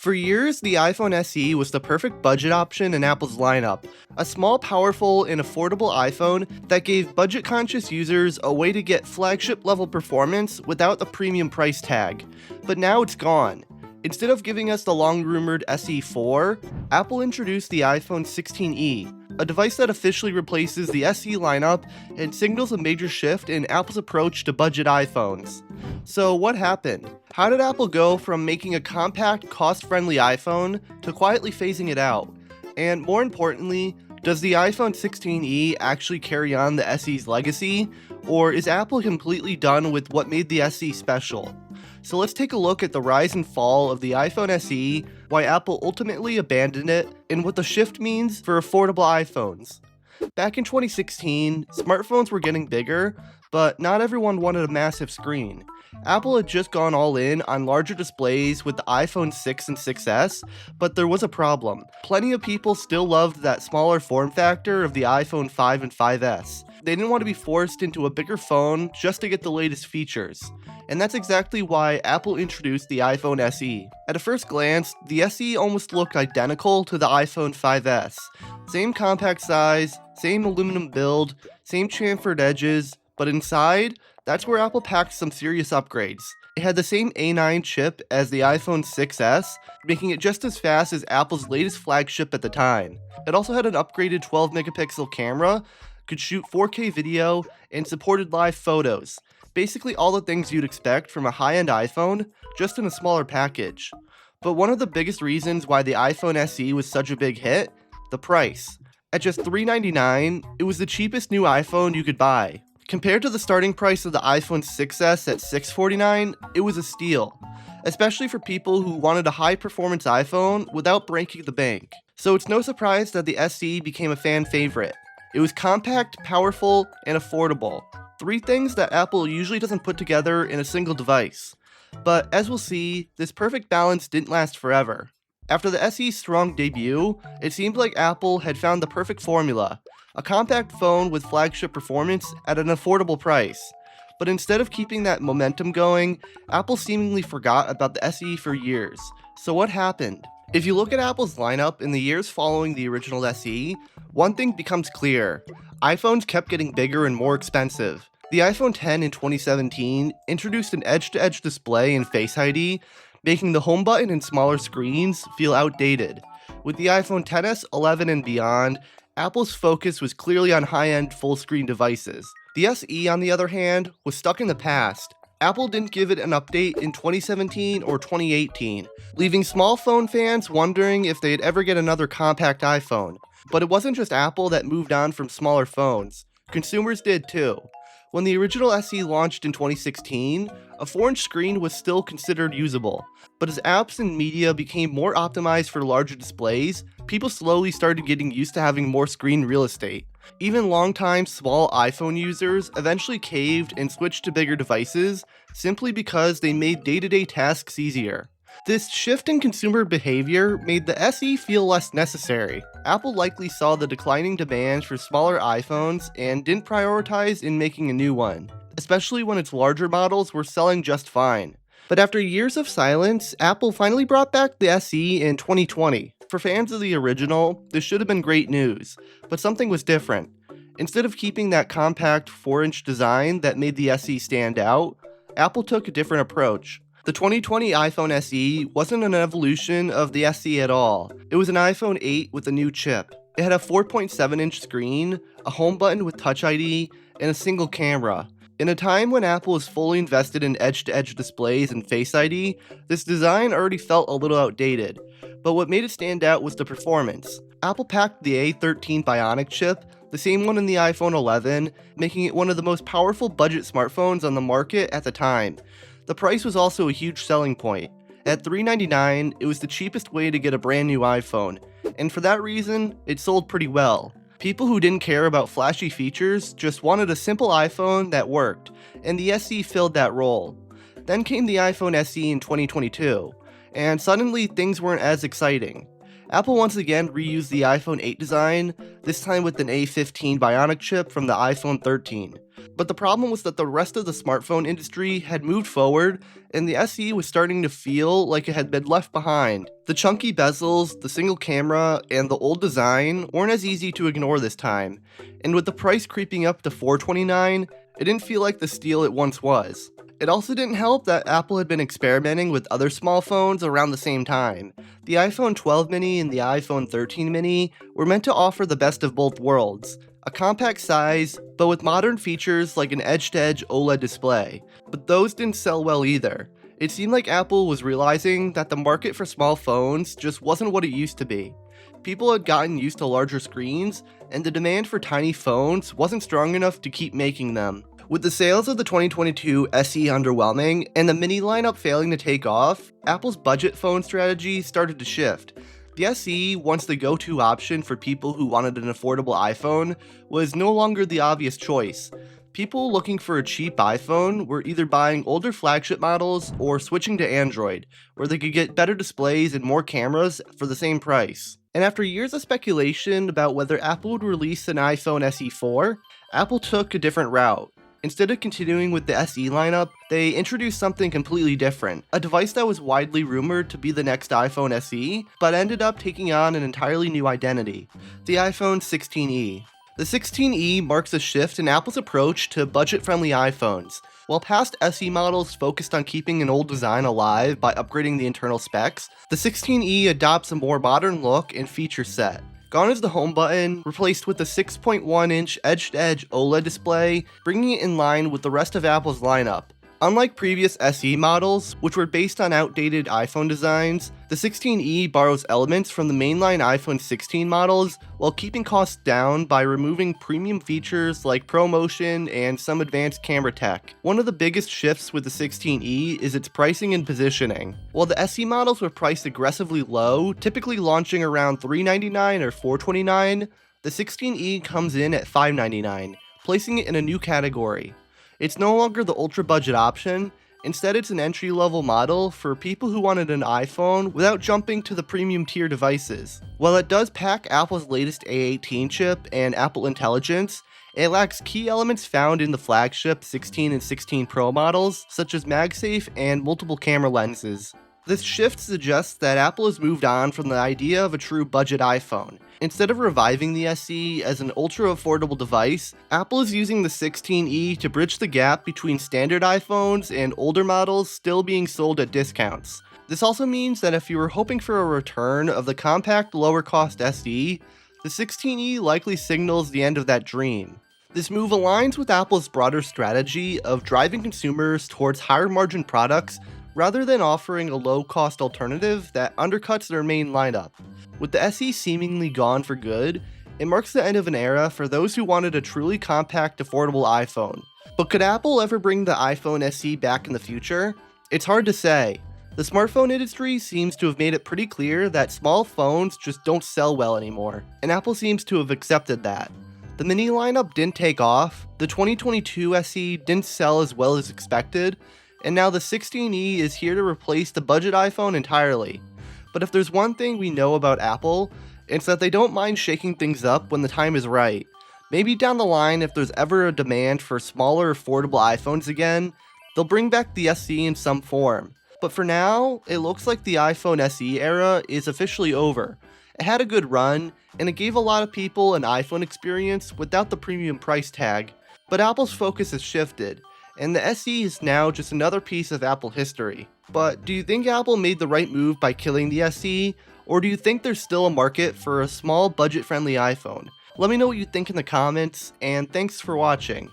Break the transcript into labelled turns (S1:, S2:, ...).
S1: For years, the iPhone SE was the perfect budget option in Apple's lineup. A small, powerful, and affordable iPhone that gave budget-conscious users a way to get flagship-level performance without the premium price tag. But now it's gone. Instead of giving us the long-rumored SE4, Apple introduced the iPhone 16e, a device that officially replaces the SE lineup and signals a major shift in Apple's approach to budget iPhones. So what happened? How did Apple go from making a compact, cost-friendly iPhone to quietly phasing it out? And more importantly, does the iPhone 16e actually carry on the SE's legacy, or is Apple completely done with what made the SE special? So let's take a look at the rise and fall of the iPhone SE, why Apple ultimately abandoned it, and what the shift means for affordable iPhones. Back in 2016, smartphones were getting bigger, but not everyone wanted a massive screen. Apple had just gone all in on larger displays with the iPhone 6 and 6S, but there was a problem. Plenty of people still loved that smaller form factor of the iPhone 5 and 5S. They didn't want to be forced into a bigger phone just to get the latest features. And that's exactly why Apple introduced the iPhone SE. At a first glance, the SE almost looked identical to the iPhone 5S. Same compact size, same aluminum build, same chamfered edges, but inside, that's where Apple packed some serious upgrades. It had the same A9 chip as the iPhone 6S, making it just as fast as Apple's latest flagship at the time. It also had an upgraded 12-megapixel camera, could shoot 4K video, and supported live photos. Basically all the things you'd expect from a high-end iPhone, just in a smaller package. But one of the biggest reasons why the iPhone SE was such a big hit? The price. At just $399, it was the cheapest new iPhone you could buy. Compared to the starting price of the iPhone 6S at $649, it was a steal, especially for people who wanted a high-performance iPhone without breaking the bank. So it's no surprise that the SE became a fan favorite. It was compact, powerful, and affordable. Three things that Apple usually doesn't put together in a single device. But as we'll see, this perfect balance didn't last forever. After the SE's strong debut, it seemed like Apple had found the perfect formula. A compact phone with flagship performance at an affordable price. But instead of keeping that momentum going, Apple seemingly forgot about the SE for years. So what happened? If you look at Apple's lineup in the years following the original SE, one thing becomes clear. iPhones kept getting bigger and more expensive. The iPhone X in 2017 introduced an edge-to-edge display and Face ID, making the home button and smaller screens feel outdated. With the iPhone XS, 11, and beyond, Apple's focus was clearly on high-end full-screen devices. The SE, on the other hand, was stuck in the past. Apple didn't give it an update in 2017 or 2018, leaving small phone fans wondering if they'd ever get another compact iPhone. But it wasn't just Apple that moved on from smaller phones. Consumers did too. When the original SE launched in 2016, a 4-inch screen was still considered usable. But as apps and media became more optimized for larger displays, people slowly started getting used to having more screen real estate. Even longtime small iPhone users eventually caved and switched to bigger devices simply because they made day-to-day tasks easier. This shift in consumer behavior made the SE feel less necessary. Apple likely saw the declining demand for smaller iPhones and didn't prioritize in making a new one, especially when its larger models were selling just fine. But after years of silence, Apple finally brought back the SE in 2020. For fans of the original, this should have been great news, but something was different. Instead of keeping that compact 4-inch design that made the SE stand out, Apple took a different approach. The 2020 iPhone SE wasn't an evolution of the SE at all. It was an iPhone 8 with a new chip. It had a 4.7-inch screen, a home button with Touch ID, and a single camera. In a time when Apple was fully invested in edge-to-edge displays and Face ID, this design already felt a little outdated. But what made it stand out was the performance. Apple packed the A13 Bionic chip, the same one in the iPhone 11, making it one of the most powerful budget smartphones on the market at the time. The price was also a huge selling point. At $399, it was the cheapest way to get a brand new iPhone, and for that reason, it sold pretty well. People who didn't care about flashy features just wanted a simple iPhone that worked, and the SE filled that role. Then came the iPhone SE in 2022, and suddenly things weren't as exciting. Apple once again reused the iPhone 8 design, this time with an A15 Bionic chip from the iPhone 13. But the problem was that the rest of the smartphone industry had moved forward, and the SE was starting to feel like it had been left behind. The chunky bezels, the single camera, and the old design weren't as easy to ignore this time, and with the price creeping up to $429, it didn't feel like the steal it once was. It also didn't help that Apple had been experimenting with other small phones around the same time. The iPhone 12 mini and the iPhone 13 mini were meant to offer the best of both worlds, a compact size, but with modern features like an edge-to-edge OLED display. But those didn't sell well either. It seemed like Apple was realizing that the market for small phones just wasn't what it used to be. People had gotten used to larger screens, and the demand for tiny phones wasn't strong enough to keep making them. With the sales of the 2022 SE underwhelming and the mini lineup failing to take off, Apple's budget phone strategy started to shift. The SE, once the go-to option for people who wanted an affordable iPhone, was no longer the obvious choice. People looking for a cheap iPhone were either buying older flagship models or switching to Android, where they could get better displays and more cameras for the same price. And after years of speculation about whether Apple would release an iPhone SE 4, Apple took a different route. Instead of continuing with the SE lineup, they introduced something completely different, a device that was widely rumored to be the next iPhone SE, but ended up taking on an entirely new identity, the iPhone 16e. The 16e marks a shift in Apple's approach to budget-friendly iPhones. While past SE models focused on keeping an old design alive by upgrading the internal specs, the 16e adopts a more modern look and feature set. Gone is the home button, replaced with a 6.1-inch edge-to-edge OLED display, bringing it in line with the rest of Apple's lineup. Unlike previous SE models, which were based on outdated iPhone designs, the 16e borrows elements from the mainline iPhone 16 models while keeping costs down by removing premium features like ProMotion and some advanced camera tech. One of the biggest shifts with the 16e is its pricing and positioning. While the SE models were priced aggressively low, typically launching around $399 or $429, the 16e comes in at $599, placing it in a new category. It's no longer the ultra-budget option, instead it's an entry-level model for people who wanted an iPhone without jumping to the premium tier devices. While it does pack Apple's latest A18 chip and Apple Intelligence, it lacks key elements found in the flagship 16 and 16 Pro models, such as MagSafe and multiple camera lenses. This shift suggests that Apple has moved on from the idea of a true budget iPhone. Instead of reviving the SE as an ultra-affordable device, Apple is using the 16e to bridge the gap between standard iPhones and older models still being sold at discounts. This also means that if you were hoping for a return of the compact, lower-cost SE, the 16e likely signals the end of that dream. This move aligns with Apple's broader strategy of driving consumers towards higher-margin products rather than offering a low-cost alternative that undercuts their main lineup. With the SE seemingly gone for good, it marks the end of an era for those who wanted a truly compact, affordable iPhone. But could Apple ever bring the iPhone SE back in the future? It's hard to say. The smartphone industry seems to have made it pretty clear that small phones just don't sell well anymore, and Apple seems to have accepted that. The mini lineup didn't take off, the 2022 SE didn't sell as well as expected, and now the 16e is here to replace the budget iPhone entirely. But if there's one thing we know about Apple, it's that they don't mind shaking things up when the time is right. Maybe down the line, if there's ever a demand for smaller, affordable iPhones again, they'll bring back the SE in some form. But for now, it looks like the iPhone SE era is officially over. It had a good run, and it gave a lot of people an iPhone experience without the premium price tag. But Apple's focus has shifted, and the SE is now just another piece of Apple history. But do you think Apple made the right move by killing the SE, or do you think there's still a market for a small budget-friendly iPhone? Let me know what you think in the comments, and thanks for watching.